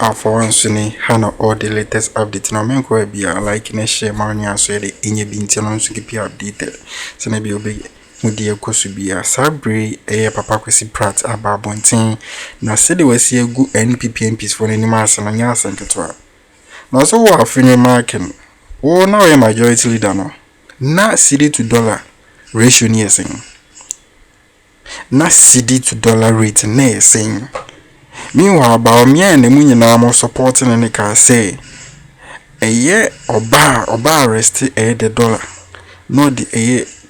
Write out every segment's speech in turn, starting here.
Alpha OneTV Hana all the latest update. Now, I'm going to be like in share money and so the in your bintian to keep you updated. So maybe you'll be Mudia Kosubia Sabri, Papa Kesi Pratt, Ababontin. Now, said they was here good NPP MPs for any mass and yas and Ketua. Now, so what Afenyo marking? Oh, now a majority leader no. Na cedi to dollar ratio near saying. Na cedi to dollar rate near saying. Meanwhile, Bawumia and the Munyana more supporting and they can say, a year or bar arrested the dollar, not the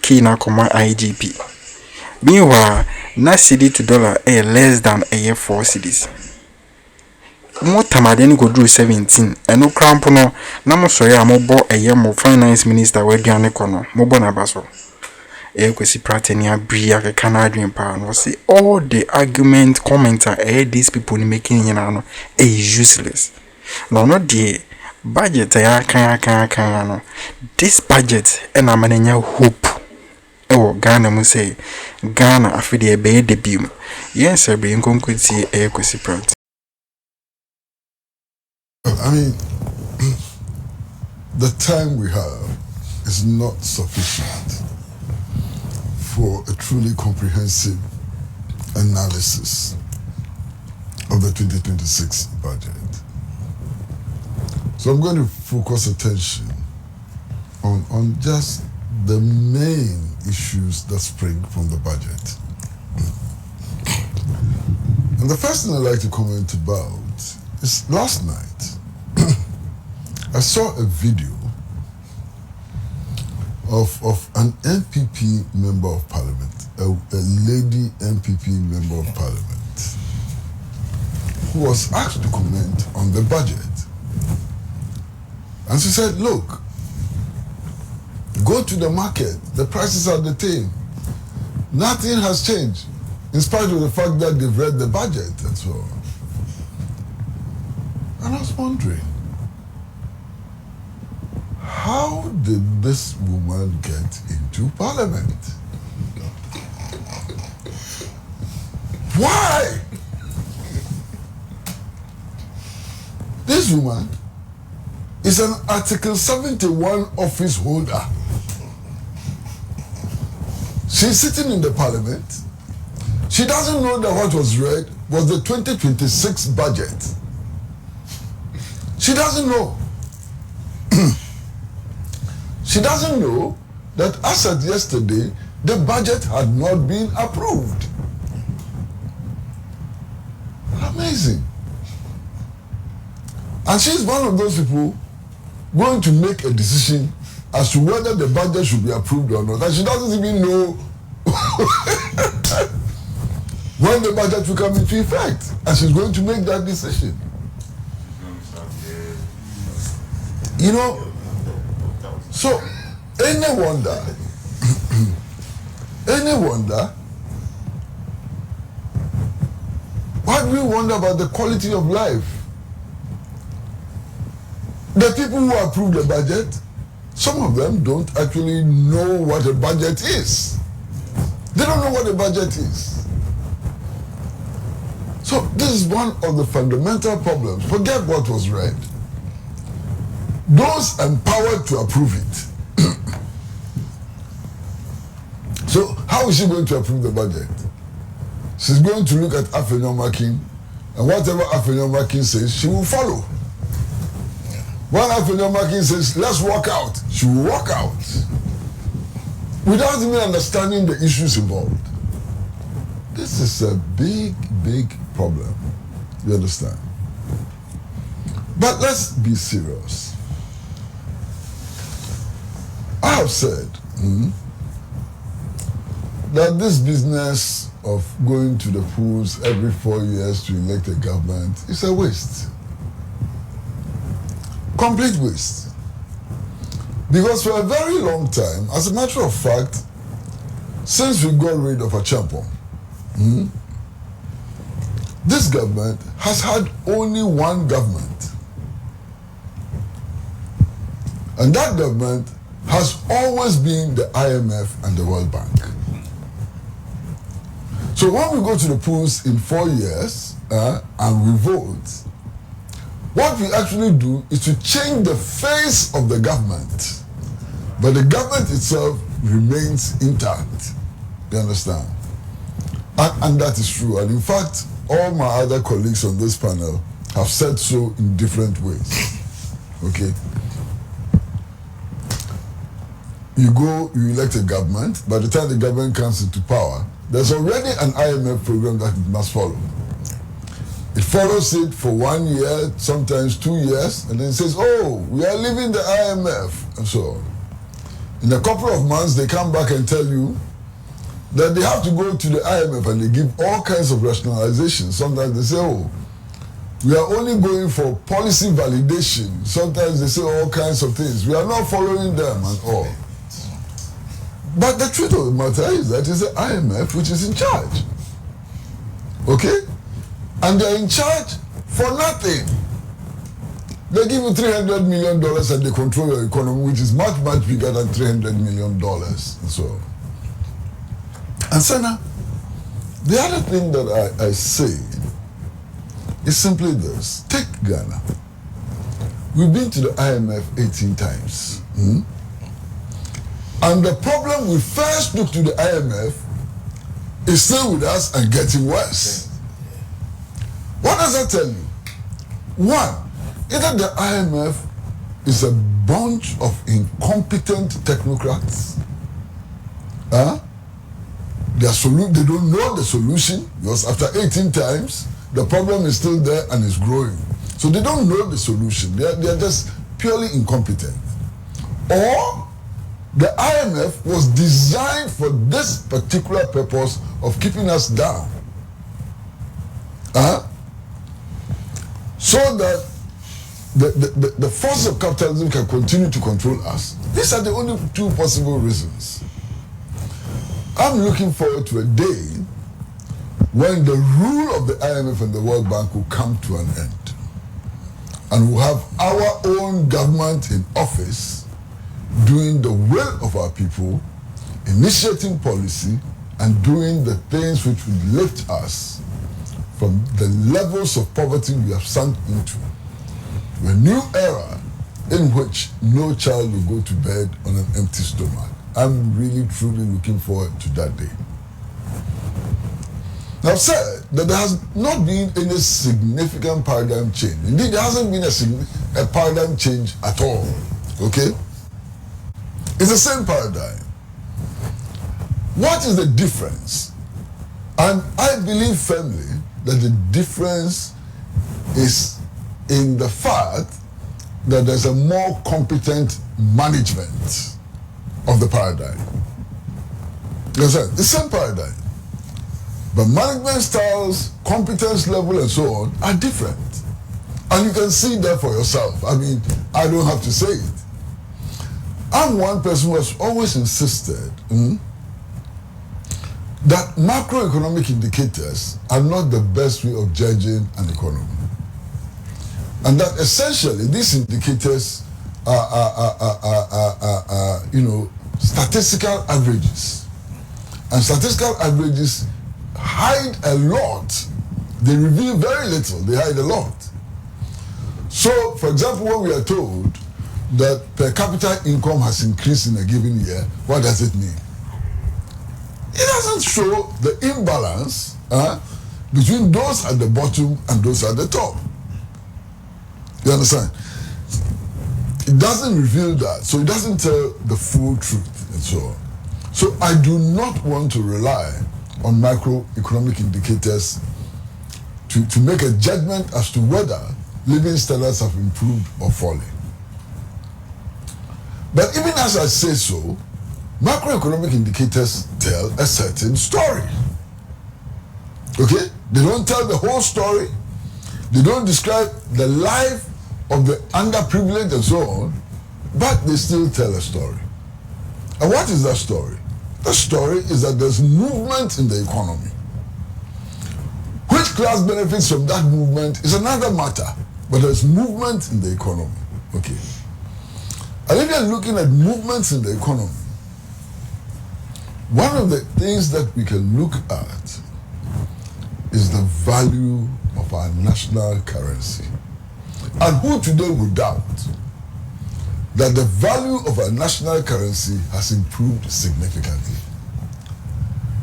key Akroma IGP. Meanwhile, na cedi to dollar less than a year 4 cedis. More time go do 17, and no crampono, Namo Soya Mobo a year more finance minister where Gianecono, Mobona Basso. Kwesi Pratt and Bria Canadian power say all the argument commenter these people making useless. No, not the budget no. This budget and I'm hope. Oh, Ghana must say Ghana after be debut. Yes, I bring concrete Kwesi Pratt. I mean, the time we have is not sufficient for a truly comprehensive analysis of the 2026 budget. So I'm going to focus attention on just the main issues that spring from the budget. And the first thing I'd like to comment about is last night I saw a video of an MPP member of parliament, a lady MPP member of parliament, who was asked to comment on the budget. And she said, look, go to the market, the prices are the same. Nothing has changed, in spite of the fact that they've read the budget and so on. And I was wondering, how did this woman get into parliament? Why? This woman is an Article 71 office holder. She's sitting in the parliament. She doesn't know that what was read was the 2026 budget. She doesn't know. She doesn't know that as of yesterday, the budget had not been approved. Amazing. And she's one of those people going to make a decision as to whether the budget should be approved or not. And she doesn't even know when the budget will come into effect. And she's going to make that decision. You know, so any wonder why do we wonder about the quality of life? The people who approve the budget, some of them don't actually know what a budget is. They don't know what a budget is. So this is one of the fundamental problems. Forget what was read. Those empowered to approve it. So how is she going to approve the budget? She's going to look at Afenyo marking, and whatever Afenyo marking says, she will follow. When Afenyo marking says, let's walk out, she will walk out. Without even understanding the issues involved. This is a big, big problem. You understand? But let's be serious. I have said that this business of going to the polls every 4 years to elect a government is a waste. Complete waste. Because for a very long time, as a matter of fact, since we got rid of a champion, this government has had only one government. And that government has always been the IMF and the World Bank. So when we go to the polls in 4 years and we vote, What we actually do is to change the face of the government, but the government itself remains intact. You understand? And that is true. And in fact, all my other colleagues on this panel have said so in different ways. Okay? You elect a government. By the time the government comes into power, there's already an IMF program that it must follow. It follows it for 1 year, sometimes 2 years, and then says, oh, we are leaving the IMF, and so on. In a couple of months, they come back and tell you that they have to go to the IMF, and they give all kinds of rationalizations. Sometimes they say, oh, we are only going for policy validation. Sometimes they say all kinds of things. We are not following them and all. But the truth of the matter is that it's the IMF which is in charge. Okay? And they're in charge for nothing. They give you $300 million and they control your economy, which is much, much bigger than $300 million. And so on. And so now, the other thing that I say is simply this. Take Ghana. We've been to the IMF 18 times. And the problem we first took to the IMF is still with us and getting worse. What does that tell you? One, either the IMF is a bunch of incompetent technocrats. They don't know the solution, because after 18 times, the problem is still there and is growing. So they don't know the solution. They are just purely incompetent. Or the IMF was designed for this particular purpose of keeping us down. So that the force of capitalism can continue to control us. These are the only two possible reasons. I'm looking forward to a day when the rule of the IMF and the World Bank will come to an end. And we'll have our own government in office doing the will of our people, initiating policy, and doing the things which would lift us from the levels of poverty we have sunk into to a new era in which no child will go to bed on an empty stomach. I'm really, truly looking forward to that day. Now, I've said that there has not been any significant paradigm change. Indeed, there hasn't been a paradigm change at all. Okay? It's the same paradigm. What is the difference? And I believe firmly that the difference is in the fact that there's a more competent management of the paradigm. You understand? The same paradigm. But management styles, competence level, and so on are different. And you can see that for yourself. I mean, I don't have to say it. I'm one person who has always insisted that macroeconomic indicators are not the best way of judging an economy. And that essentially these indicators are statistical averages. And statistical averages hide a lot. They reveal very little. They hide a lot. So, for example, when we are told that per capita income has increased in a given year, what does it mean? It doesn't show the imbalance between those at the bottom and those at the top. You understand? It doesn't reveal that, so it doesn't tell the full truth and so on. So I do not want to rely on macroeconomic indicators to make a judgment as to whether living standards have improved or fallen. But even as I say so, macroeconomic indicators tell a certain story. Okay? They don't tell the whole story. They don't describe the life of the underprivileged and so on, but they still tell a story. And what is that story? The story is that there's movement in the economy. Which class benefits from that movement is another matter, but there's movement in the economy. Okay. And if you're looking at movements in the economy, one of the things that we can look at is the value of our national currency. And who today would doubt that the value of our national currency has improved significantly?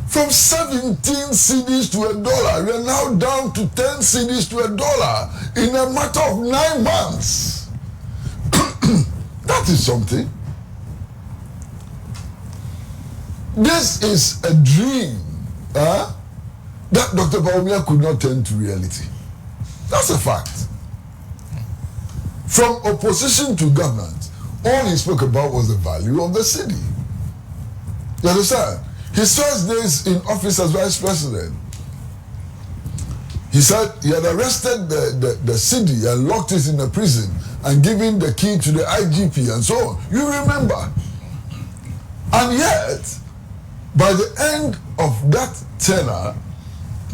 From 17 cedis to $1, we are now down to 10 cedis to $1 in a matter of 9 months. That is something. This is a dream that Dr. Bawumia could not turn to reality. That's a fact. From opposition to government, all he spoke about was the value of the city. You understand? His first days in office as vice president, he said he had arrested the city and locked it in a prison and given the key to the IGP and so on. You remember? And yet, by the end of that tenor,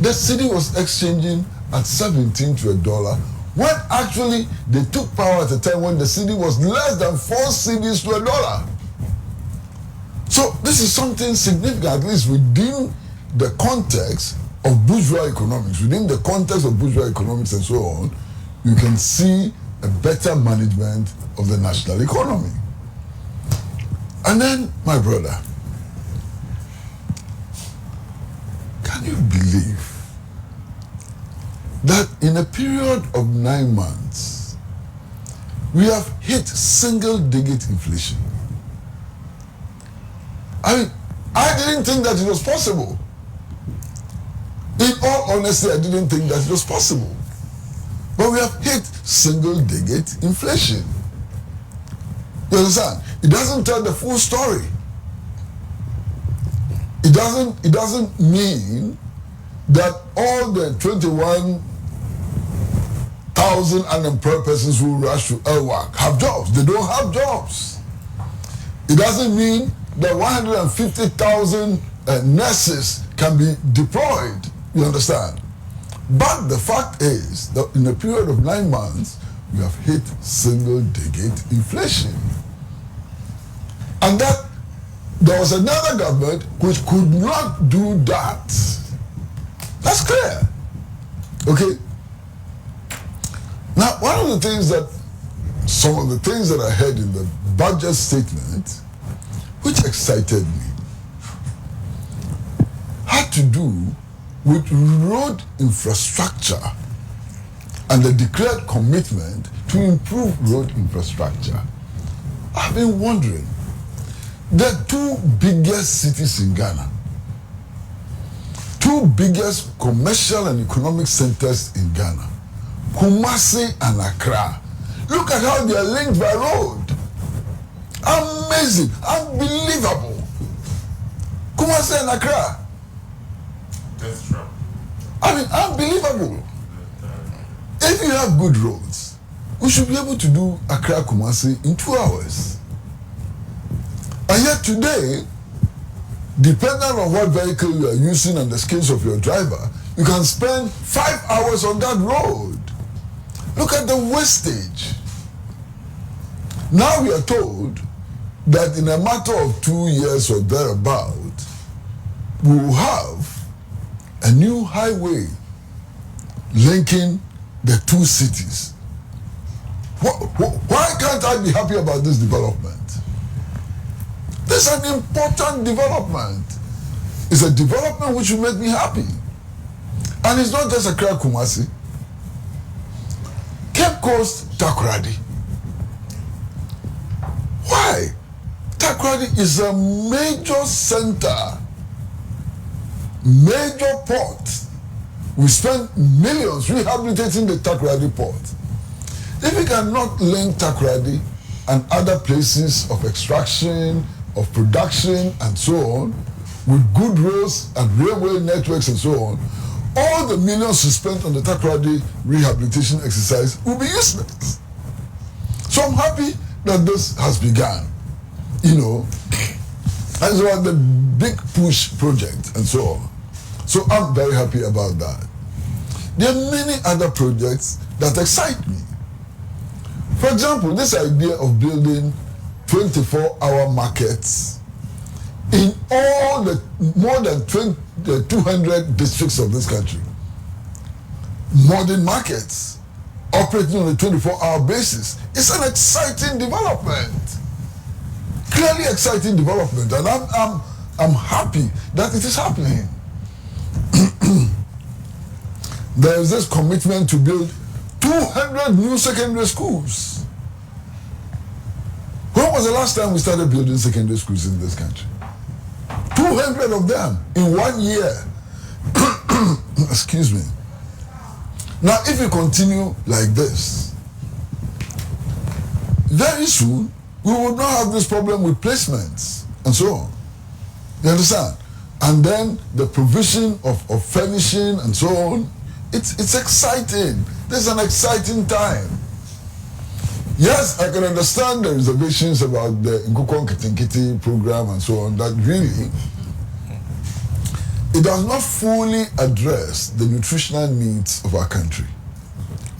the city was exchanging at 17 to $1, when actually they took power at a time when the city was less than 4 cedis to $1. So this is something significant, at least within the context of bourgeois economics. Within the context of bourgeois economics and so on, you can see a better management of the national economy. And then, my brother, can you believe that in a period of 9 months, we have hit single-digit inflation? I mean, I didn't think that it was possible. In all honesty, I didn't think that it was possible. But we have hit single-digit inflation. You understand? It doesn't tell the full story. It doesn't mean that all the 21,000 unemployed persons who rush to work have jobs. They don't have jobs. It doesn't mean that 150,000 nurses can be deployed. You understand? But the fact is that in a period of 9 months, we have hit single-digit inflation. And that there was another government which could not do that. That's clear. Okay? Now, some of the things that I heard in the budget statement, which excited me, had to do with road infrastructure and the declared commitment to improve road infrastructure. I've been wondering, the 2 biggest cities in Ghana, 2 biggest commercial and economic centers in Ghana, Kumasi and Accra, look at how they are linked by road. Amazing, unbelievable. Kumasi and Accra. That's true. I mean, unbelievable. If you have good roads, we should be able to do Accra Kumasi in 2 hours. And yet today, depending on what vehicle you are using and the skills of your driver, you can spend 5 hours on that road. Look at the wastage. Now we are told that in a matter of 2 years or thereabout, we will have a new highway linking the 2 cities. Why can't I be happy about this development? This is an important development. It's a development which will make me happy. And it's not just Accra Kumasi. Cape Coast, Takoradi. Why? Takoradi is a major center, major port. We spend millions rehabilitating the Takoradi port. If we cannot link Takoradi and other places of extraction, of production, and so on, with good roads and railway networks and so on, all the millions we spent on the Takoradi rehabilitation exercise will be useless. So I'm happy that this has begun, you know, and so on, the big push project and so on. So I'm very happy about that. There are many other projects that excite me. For example, this idea of building 24-hour markets in all the more than 200 districts of this country. Modern markets operating on a 24-hour basis. It's an exciting development. Clearly exciting development, and I'm happy that it is happening. There is this commitment to build 200 new secondary schools. When was the last time we started building secondary schools in this country? 200 of them in 1 year. Excuse me. Now, if we continue like this, very soon we will not have this problem with placements and so on. You understand? And then the provision of furnishing and so on, it's exciting. This is an exciting time. Yes, I can understand the reservations about the Nkukon Kitinkiti program and so on, that really, it does not fully address the nutritional needs of our country.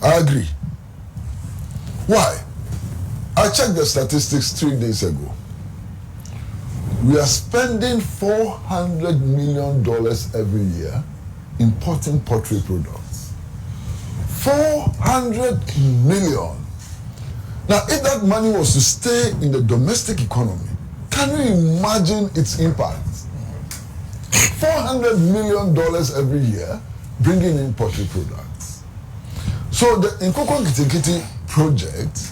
I agree. Why? I checked the statistics 3 days ago. We are spending $400 million every year importing poultry products. 400 million. Now, if that money was to stay in the domestic economy, can you imagine its impact? $400 million every year bringing in poultry products. So the Nkukon Kitinkiti project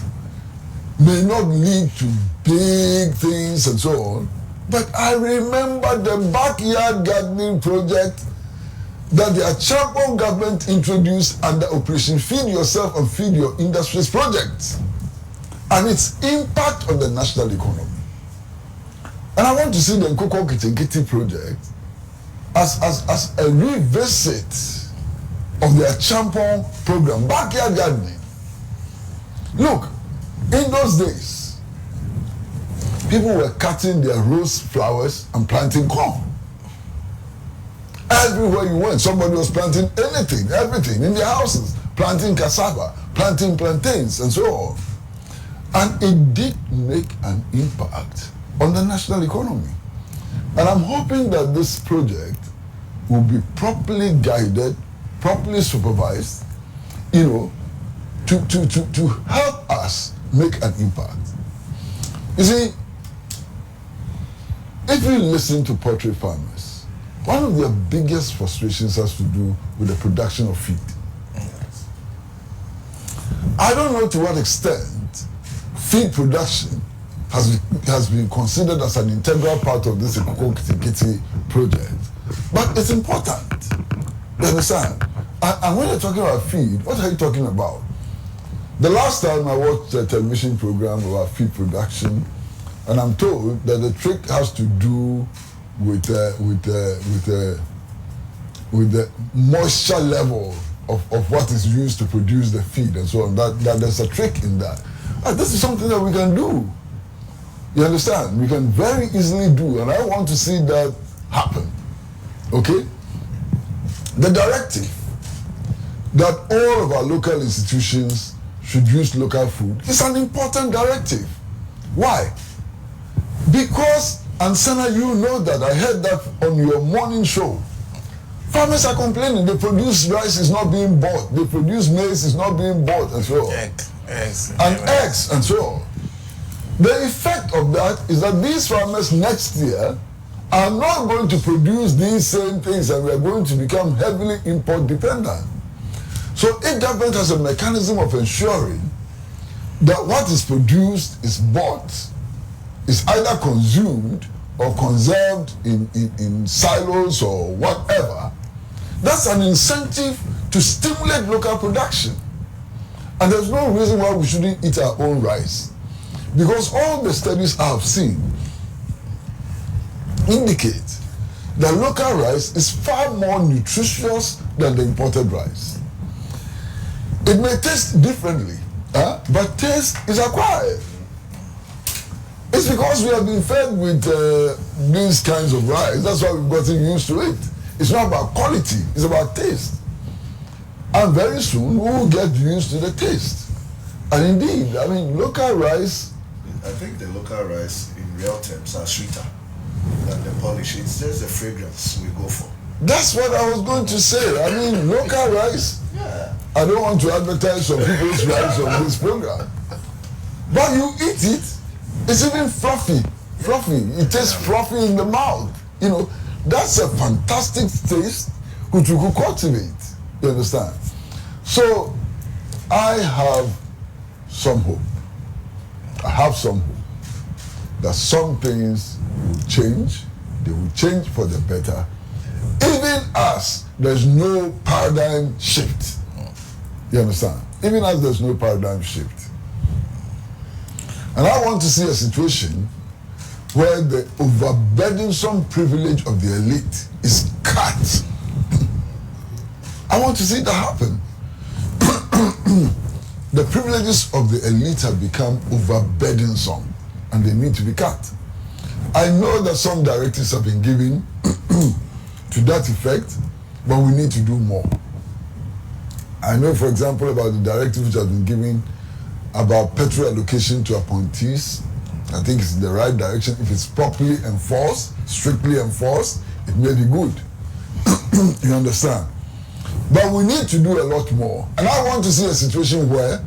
may not lead to big things and so on, but I remember the backyard gardening project that the Achapo government introduced under Operation Feed Yourself and Feed Your Industries project, and its impact on the national economy. And I want to see the Nkukon Kitinkiti project as a revisit of the Achapo program, backyard gardening. Look, in those days, people were cutting their rose flowers and planting corn. Everywhere you went, somebody was planting anything, everything in their houses, planting cassava, planting plantains, and so on. And it did make an impact on the national economy. And I'm hoping that this project will be properly guided, properly supervised, to help us make an impact. You see, if you listen to poultry farmers, one of their biggest frustrations has to do with the production of feed. I don't know to what extent feed production has been considered as an integral part of this Nkukon Kitinkiti project, but it's important. You understand? And when you're talking about feed, what are you talking about? The last time I watched a television program about feed production, and I'm told that the trick has to do with the moisture level of what is used to produce the feed and so on. That there's a trick in that. And this is something that we can do. You understand? We can very easily do, and I want to see that happen. Okay? The directive that all of our local institutions should use local food is an important directive. Why? Because, and Sana, you know that, I heard that on your morning show. Farmers are complaining, they produce rice is not being bought, they produce maize is not being bought, and so on. Eggs, and so on. The effect of that is that these farmers next year are not going to produce these same things, and we are going to become heavily import dependent. So if government has a mechanism of ensuring that what is produced is bought, is either consumed or conserved in silos or whatever, that's an incentive to stimulate local production. And there's no reason why we shouldn't eat our own rice. Because all the studies I have seen indicate that local rice is far more nutritious than the imported rice. It may taste differently, but taste is acquired. It's because we have been fed with these kinds of rice. That's why we've gotten used to it. It's not about quality, it's about taste. And very soon we will get used to the taste. And indeed, I mean, local rice. I think the local rice in real terms are sweeter than the polish. It's just the fragrance we go for. That's what I was going to say. I mean, local rice. Yeah. I don't want to advertise some people's rice on this program. But you eat it, it's even fluffy. It tastes fluffy in the mouth. You know, that's a fantastic taste which you could cultivate. You understand? So, I have some hope. I have some hope that some things will change. They will change for the better. Even as there's no paradigm shift. You understand? Even as there's no paradigm shift. And I want to see a situation where the overburdensome privilege of the elite is cut. I want to see that happen. The privileges of the elite have become overburdensome and they need to be cut. I know that some directives have been given to that effect, but we need to do more. I know, for example, about the directive which has been given about petrol allocation to appointees. I think it's in the right direction. If it's properly enforced, strictly enforced, it may be good. You understand? But we need to do a lot more. And I want to see a situation where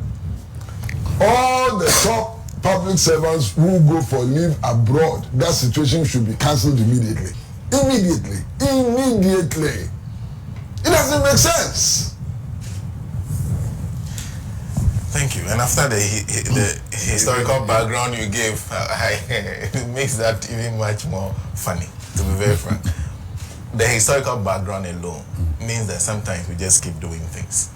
all the top public servants who go for leave abroad, that situation should be cancelled immediately. Immediately. It doesn't make sense. Thank you. And after the historical background you gave, it makes that even much more funny, to be very frank. The historical background alone means that sometimes we just keep doing things.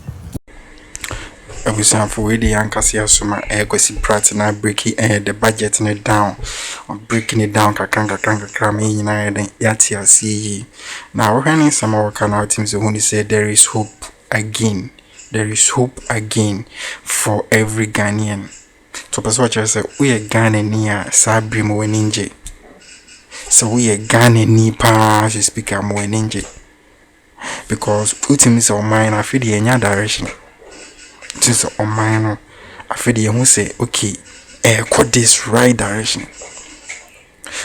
Every time for the Ankasi Asuma, Kwesi Pratt na breaking the budget down, or breaking it down, Krami United, Yatia CE. Now, when some of our teams who say there is hope again. There is hope again for every Ghanaian. So, what I say, we are Ghanaian, Sabri Mweninje. So, we are Ghanaian, pa, she speak a Mweninje. Because putting this on mine, I feel the any direction. Just on mine, I feel the who say, okay, got this right direction.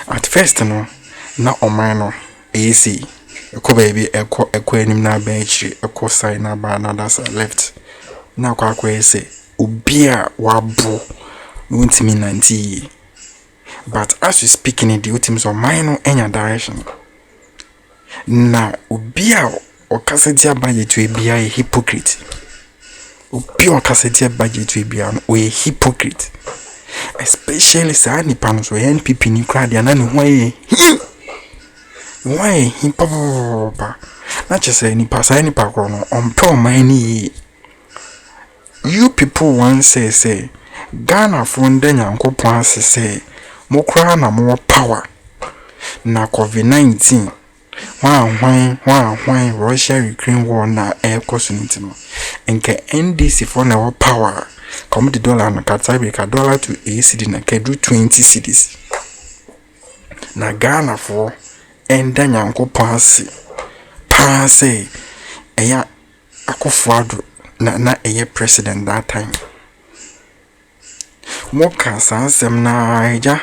At first, no, not on mine, AC. Eko baby eko enim na bench eko side na ba na that's left na kwa say obia wabo no ntimi nanti but as we speaking in the ultimates of mine any direction na obia okasetia budget to be a hypocrite obia okasetia budget to be an a hypocrite especially sa ni panos we NPP ni crowd ya na ni why he papa not just any pass any pakrono on pro many you people once say Ghana from Denyanko Ponce say more crown and more power na COVID-19 why Russia Ukraine war na air cosunity no enke NDC for na power come the dollar na katabika dollar to ACD na kedu 20 cities na Ghana for enda nyanko panse eya Akufo-Addo na eye president that time moka sansem na eja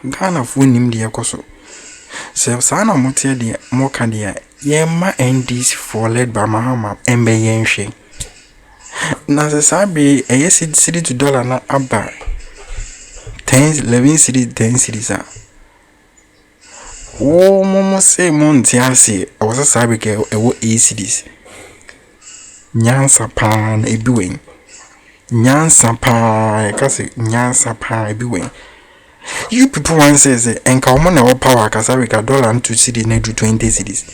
Ghana fo nim de ekoso se sana motie de moka de yema NDC for led by Mahama embe yenhwe na se sabe eye city to dollar na aba 10 11 city 10 cities oh, momo say Montiasi, I was a sabike, ewo ACDs. Nyansa pan ebiwing. Nyansa pa, kasi nyansa pa ebiwing. You people want says, enka omona o power kasarika dollar and 2 cities na do 20 cities.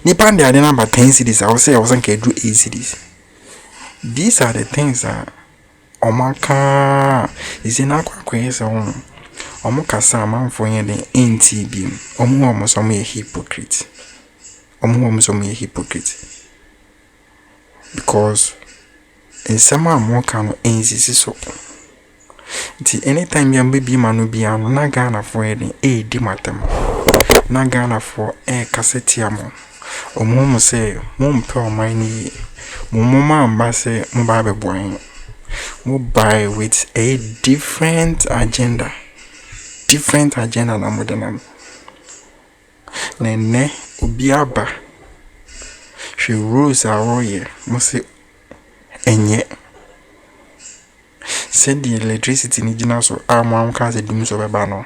Nipan de adena ba 10 cities, I wasn't can do 8 cities. These are the things that omaka is in aqua kwesa Omuka sama mfonye de NTB. Omu some hypocrite. Omu some hypocrite. Because in some more can NCC so. Anytime you be manu be an na Ghana for a dimatem. Na Ghana for a cassetiamo. Omu say, Mum per mine. Mumma mbase mbabe boy. Mobile with a different agenda. Na modernam nene obiaba hwe rules awoye mo se enye said the electricity ni gina so am ka se dum so beba no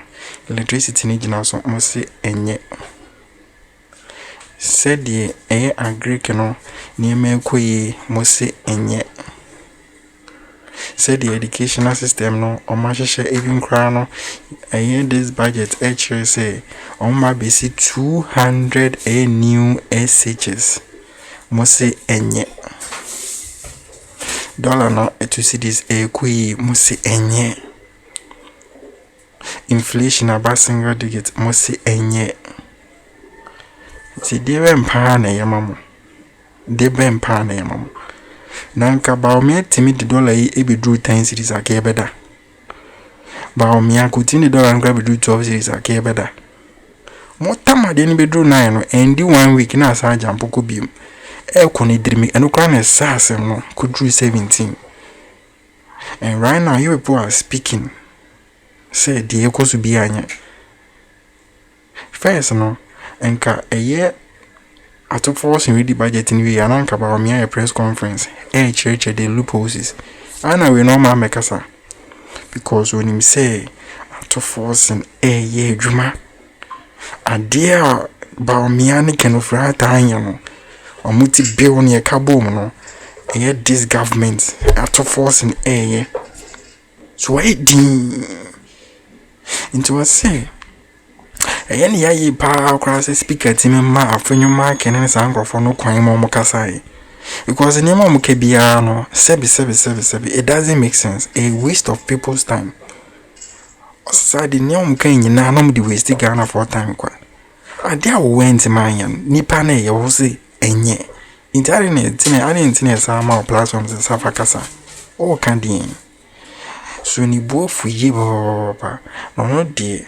electricity ni gina so mo se enye said the agric no ni Nightmare-Kwesi mo se enye said the educational system no o ma hwehwe even cry no this budget actually say on ma be 200 new SHs mo se enye dollar no to see this Kwesi mo se enye inflation about single digit mo se enye ti de mpa na yamamo de mpa na yamamo nanka Bawumia timi de dollar yi ebedru 10 series aka beda Bawumia kutini dollar nkra bedru 12 series aka beda mo tamade ni bedru 9 no endi 1 week na asa jump ko biem ekoni dirimi eno kwa na sasem no kudru 17 and right now you people are speaking say the ekosu bi anya first no enka ato force ready budget ni we ananka Bawumia press conference church the loopholes ana we no ma mekasa because when him say ato force ye adwuma adia Bawumia ni kenofra tanya no omuti bill ni ekabom no this government ato force ye so why din into what say ni ya yi pa kwase speaker team ma Afenyo ma kenen sa nkrofo no kwan mo kasai because ni mo ke bia no sebi it doesn't make sense, a waste of people's time osadi ni mo kan nyina no mo di waste Ghana for time kwa ade a went man nipa na ye wo se enye internet ne ani internet sa ma platforms sa fa kasa o kan din so ni bofu yi ba no die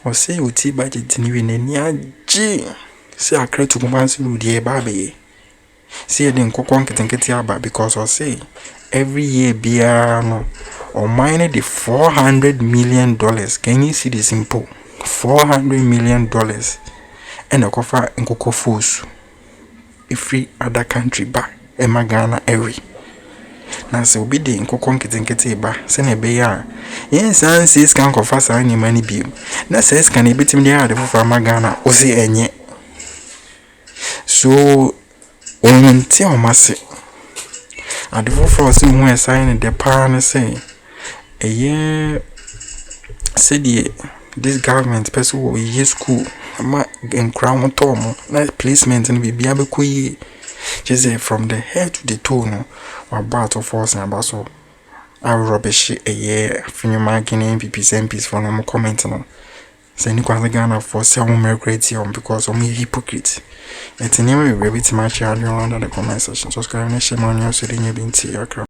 o say uti budget ni we ni aji say akra to kumansi lu die ba be say den kokon ketenkete aba because o say every year bia no o mine the $400 million. Can you see this simple $400 million and a kofa nkoko force every other country ba e magana every na se obi de nkoko nketenkete ba se na be ya yes and says can confess any money bi na says can ebitim dey ade for magana o se enye so onti o mase ade for se hu assign the pan say said this government person wo ye school ma enkra tom na placement no bibia be koyi just from the head to the toe no about of force and about so I rubbish Afenyo marking MPs for no comment no say ni kwa Ghana for say I'm regret because I'm a hypocrite and anyway we be to match under the comment section. Subscribe and share my news so you bin see Akroma.